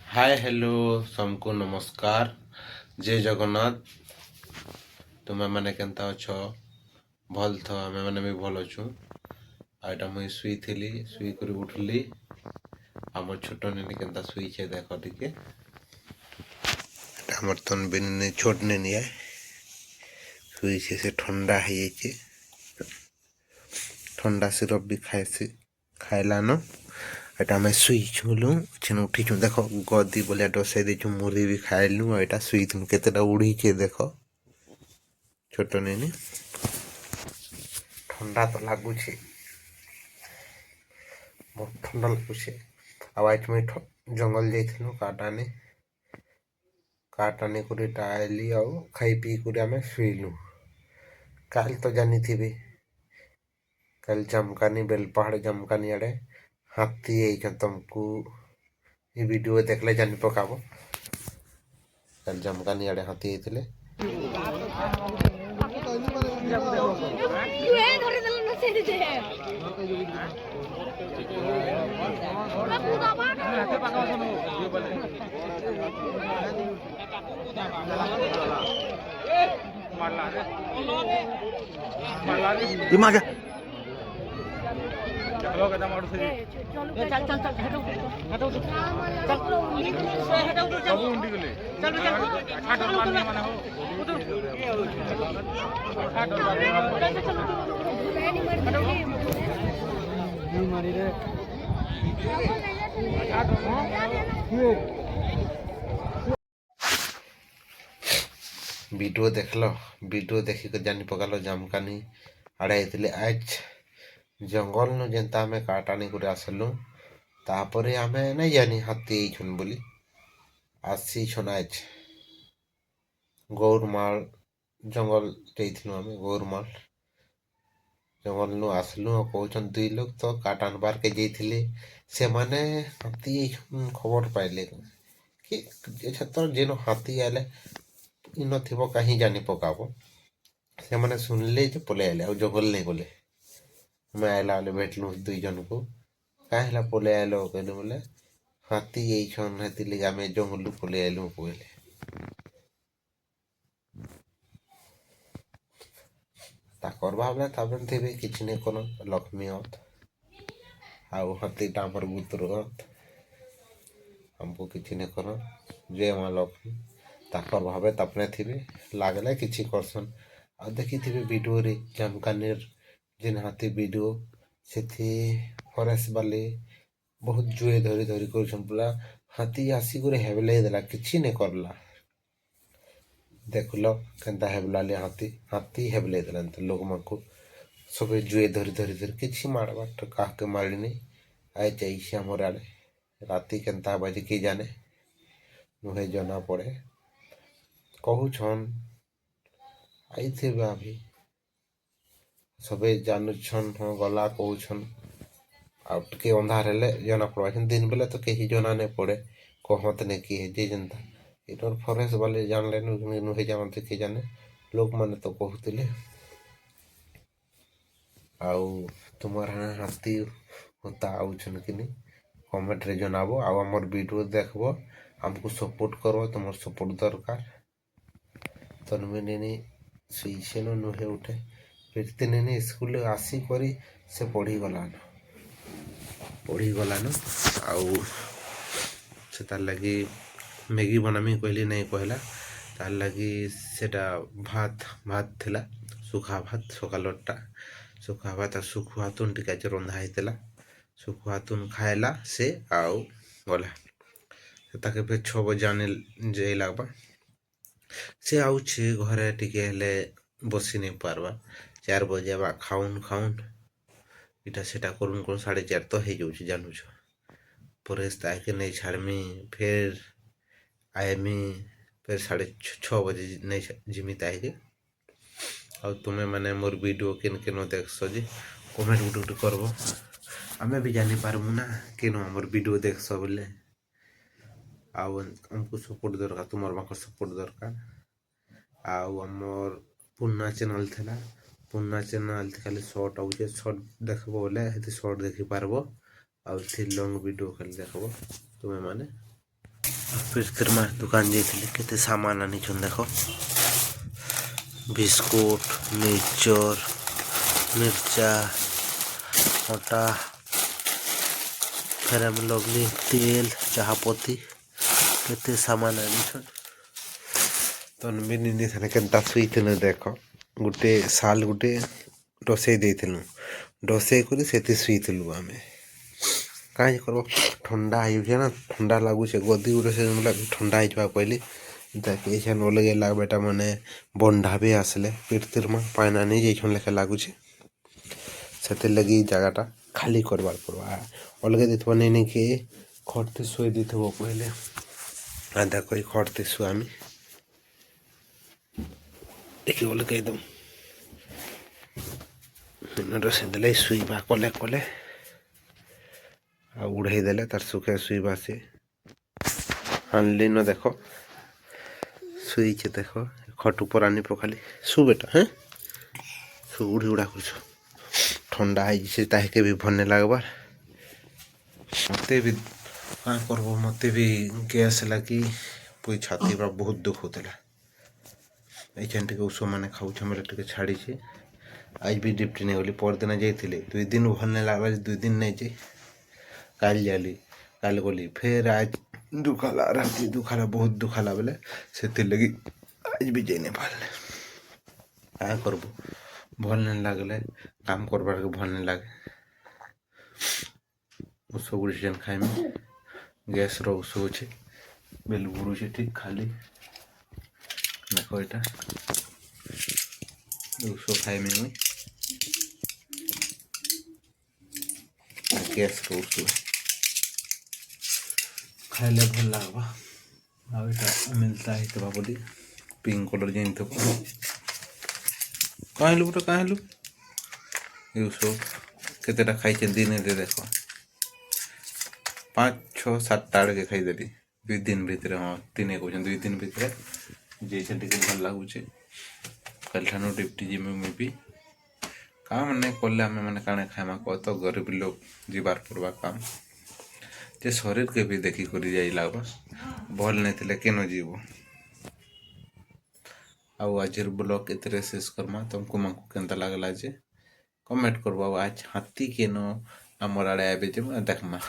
Hi hello सबको नमस्कार जय जगन्नाथ। तुमे मैंने केनता अछ भल थ आमे मैंने भी भल अच्छु। आईटा मुई शुई कर उठली आम छोट नेनी केनता शुईचे देख टिके आमर तन बिन छोट नेनी है शुईचे से ठंडा है जाइए ठंडा सिरप भी खाइलान एटा आम शुईचुलु छेन उठीचु देख गदी बोलिया डसई देचु मुरी भी खाइलु एटा शुईथुनु केतेटा उड़ीचे देख छोट नेनी ठंडा तो लगुचे बहुत ठंडा लगुचे आज मुई जंगल जाइथिलु काटाने कुरीटा आइली आउ खाई पी कुरी आमे शुईलु। काल तो जानी थी कल जमकानी बेलपहाड़ जमकानी आड़े हाथी तुमको ये वीडियो देखले जानी पकाबो कल जमकानी आड़े हाथी आइथिले वीडियो देखल वीडियो देखिक जानी पकाल जमकानी आड़े आइथिले आज जंगल नु जेनता आमे काटानी करे आसलु तापरे आमे नहीं जानी हाथी आइछन बोली आसी छन आज गौरमाल जंगल जाइथिलु आमे गौरमाल जंगल नु आसलु कहउछन दुई लोग तो काटान बार के जाइथिले से माने हाथी आइछन खबर पाइले कि छतर जेनो हाथी आले इन थिबो कहीं जानी पकाबो से माने सुनले जे पले आले और जंगल नहीं गले मैं आइला वाले भेटलु दुई जन को काहेला पले आलो कहले बोले हाथी आइछन हेति लगे आमे जंगल पले आइलु कहले ताकर भावना ताबन थिबे किछि ने कोनो लक्ष्मी होत आउ हाथी टामर गुतरत हमको किछि ने कोनो जय मां लक्ष्मी ताकर भावे तापने थिबे लागले किछि करसन आ देखि थिबे वीडियो रे जमकानेर जेन हाथी वीडियो सेथि फरेस्ट वाले बहुत जुए धरी धरी करछन पुला हाथी आसी करे हेबले देला किछि ने करला देखलो केनता हेबला ले हाथी हेबले देला त लोग माको सबे जुए धरी धरी धरी किछि मारबा तो काके मारिनी आइ जाइछि हमर आड़े राती केनता बाजे के जाने नुहे जना पड़े कहूछन आइथिबे अभी सबे जानुछन हो गला कहूछन आउ टिके अंधार हेले जना पड़वा दिन बेले तो कहीं जना नहीं पड़े कहत ने कि जे जनता इधर फॉरेस्ट वाले जान ले नुहे जानते के जाने लोग माने तो कहते आउ तुम्हारा हाथी होता आउछन कि नहीं कमेंट रे जनाबो आउ हमर वीडियो देखबो हमको सपोर्ट करो तुमर सपोर्ट दरकार तनमे नेनी सुईछे नुहे उठे फिर नेनी स्कूल आसी करी से पढ़ी गलान आउ से तार लगी मैगी बनामी कहली नहीं कहला तार लगी सेटा भात थिला सुखा भात सकालटा सुखा भात सुखुआ तुन टिका रंधा होता सुखुआ तुन खाएला से आउ गला ताके फिर 6 बजे आने जाए लगवा से आउछे घरे टिके हेले बसी नहीं पारबा 4 बजे बा खाउन इटा सेटा करुन 4:30 तो हो जाऊँ जानूछ फरेस्ट आके नहीं छाड़मी फिर आएमी फिर 6:30 बजे नहीं जिमी ताके और तुम्हें मैंने मोर वीडियो केन देख जी कमेंट गुटे करब आमे भी जानी पारमु ना केन हमर वीडियो देख बोले आउ हमको सपोर्ट दरकार तुम्हार बाक सपोर्ट दरकार आउ हमर पुन्ना चैनल थिला ପୁରୁଣା ଚ୍ୟାନେଲ୍ ଖାଲି ସର୍ଟ ଆଉଛେ ସର୍ଟ ଦେଖ୍ବ ବୋଲେ ହେଠି ସର୍ଟ ଦେଖିପାର୍ବ ଆଉ ସେ ଲଙ୍ଗ୍ ଭିଡ଼ିଓ ଖାଲି ଦେଖ୍ବ ତୁମେମାନେ। ପ୍ରୀତିର୍ମା ଦୁକାନ୍ ଯାଇଥିଲି କେତେ ସାମାନ୍ ଆନିଛନ୍ ଦେଖ ବିସ୍କୁଟ୍ ମିକ୍ସଚର୍ ମିର୍ଚା ଅଟା ଫେର୍ ଲଭଲି ତେଲ୍ ଚାହାପତି କେତେ ସାମାନ୍ ଆନିଛନ୍। ତନ୍ବି ନିନି ଥାନେ କେନ୍ତା ଶୁଇଥିଲୁ ଦେଖ ଗୁଟେ ଶାଲ୍ ଗୁଟେ ଡସେଇ ଦେଇଥିଲୁ ଡସେଇ କରି ସେଠି ଶୁଇଥିଲୁ ଆମେ। କାଇଁ କର୍ବ ଥଣ୍ଡା ହେଇଯାଉଛେ ନା ଥଣ୍ଡା ଲାଗୁଛେ ଗଦି ଗୁଟେ ସେ ଥଣ୍ଡା ହେଇଯିବା କହିଲି ଏଛେନ୍ ଅଲଗେଇଲା ବେଟା ମାନେ ବଣ୍ଡା ବି ଆସ୍ଲେ ପ୍ରୀତିର୍ମା ପାଏନ୍ ଆନି ଯାଇଛନ୍ ଲେଖା ଲାଗୁଛେ ସେଥିର୍ ଲାଗି ଜାଗାଟା ଖାଲି କର୍ବାର୍ ପଡ଼୍ବା। ଅଲଗା ଦେଇଥିବ ନେଇ କି ଖଟ୍ଟେ ଶୋଇ ଦେଇଥିବ କହିଲେ ଆଧା କରି ଖଟ୍ଟେ ଶୁଆମି ଦେଖି ଅଲଗେଇ ଦଉଁ ରୋଷେଇ ଦେଲେ ଶୁଇବା କଲେ ଆଉ ଉଡ଼େଇ ଦେଲେ ତାର୍ ସୁଖେ ଶୁଇବା ସେ ଆନ୍ଲି ନ ଦେଖ ଶୁଇଛେ ଦେଖ ଖଟ୍ ଉପର୍ ଆନି ପକାଲି ଶୁ ବେଟା ହେଁ ଶୁ ଉଡ଼ି ଉଡ଼ା କରୁଛୁ ଥଣ୍ଡା ହେଇଛେ ତାହାକେ ବି ଭଲ୍ ନାଇଁ ଲାଗ୍ବାର୍। ମତେ ବି କାଁ କର୍ବ ମତେ ବି ଗ୍ୟାସ୍ ଲାଗି ପୁଇ ଛାତି ପୁରା ବହୁତ୍ ଦୁଃଖ୍ ହଉଥିଲା। ଏଇଛେନ୍ ଟିକେ ଉଷୋ ମାନେ ଖାଉଛେ ବେଲେ ଟିକେ ଛାଡ଼ିଛେ। ଆଜ୍ ବି ଡ୍ୟୁଟି ନେଇ ଗଲି ପର୍ଦିନ ଯାଇଥିଲି 2 ଦିନ୍ ଭଲ୍ ନାଇଁ ଲାଗ୍ବା 2 ଦିନ୍ ନାଇଁ ଯାଇ କାଲ୍ ଯାଇଲି କାଲ୍ ଗଲି ଫେର୍ ଆଜ୍ ଦୁଖାଲା ରାତି ଦୁଖାଲା ବହୁତ୍ ଦୁଖାଲା ବେଲେ ସେଥିର୍ଲାଗି ଆଜ୍ ବି ଯାଇ ନାଇଁ ପାର୍ଲି। କାଁ କର୍ବୁ ଭଲ୍ ନାଇଁ ଲାଗ୍ଲେ କାମ୍ କର୍ବାର୍କେ ଭଲ୍ ନାଇଁ ଲାଗେ। ଉଷୋ ଗୁଟେ ଯେନ୍ ଖାଏମି ଗ୍ୟାସ୍ର ଉଷୋ ଅଛେ ବେଲ୍ ବୁଡ଼ୁଛେ ଠିକ୍ ଖାଲି ଦେଖ ଇଟା ଉଷୋ ଖାଏମି ମୁଇଁ ଗ୍ୟାସ୍ର ଉଷୋ ଖାଇଲେ ଭଲ୍ ଲାଗ୍ବା। ଆଉ ଇଟା ମିଲ୍ତା ହେଇଥିବା ବୋଲି ପିଙ୍କ୍ କଲର୍ ଯେନ୍ଥିବ କାଁ ହେଲୁ ପୁରା କାଁ ହେଲୁ ଏ ଉଷୋ କେତେଟା ଖାଇଛେ ଦିନେରେ ଦେଖ 5 6 7ଟା ଆଡ଼କେ ଖାଇଦେଲି 2 ଦିନ୍ ଭିତ୍ରେ ହଁ ଦିନେ କହୁଛନ୍ 2 ଦିନ୍ ଭିତ୍ରେ ଯେଇଛେ ଟିକେ ଭଲ୍ ଲାଗୁଛେ। କାଲିଠାନୁ ଡ୍ୟୁଟି ଯିମି ମୁଇଁ ବି କାମ୍ ନାଇଁ କଲେ ଆମେ ମାନେ କାଣା ଖାଏମା କହ ତ ଗରିବ୍ ଲୋକ୍ ଯିବାର୍ ପଡ଼୍ବା କାମ୍ ଯେ ଶରୀର୍କେ ବି ଦେଖିକରି ଯାଇ ଲାଗ୍ବା ଭଲ୍ ନାଇଁ ଥିଲେ କେନ ଯିବ। ଆଉ ଆଜିର୍ ବ୍ଲଗ୍ ଏଥିରେ ଶେଷ୍ କର୍ମା ତମ୍କୁ ମାନ୍କୁ କେନ୍ତା ଲାଗ୍ଲା ଯେ କମେଣ୍ଟ୍ କର୍ବ। ଆଉ ଆଜ୍ ହାତୀ କେନ ଆମର୍ ଆଡ଼େ ଆଇବେ ଯେ ଦେଖ୍ମା।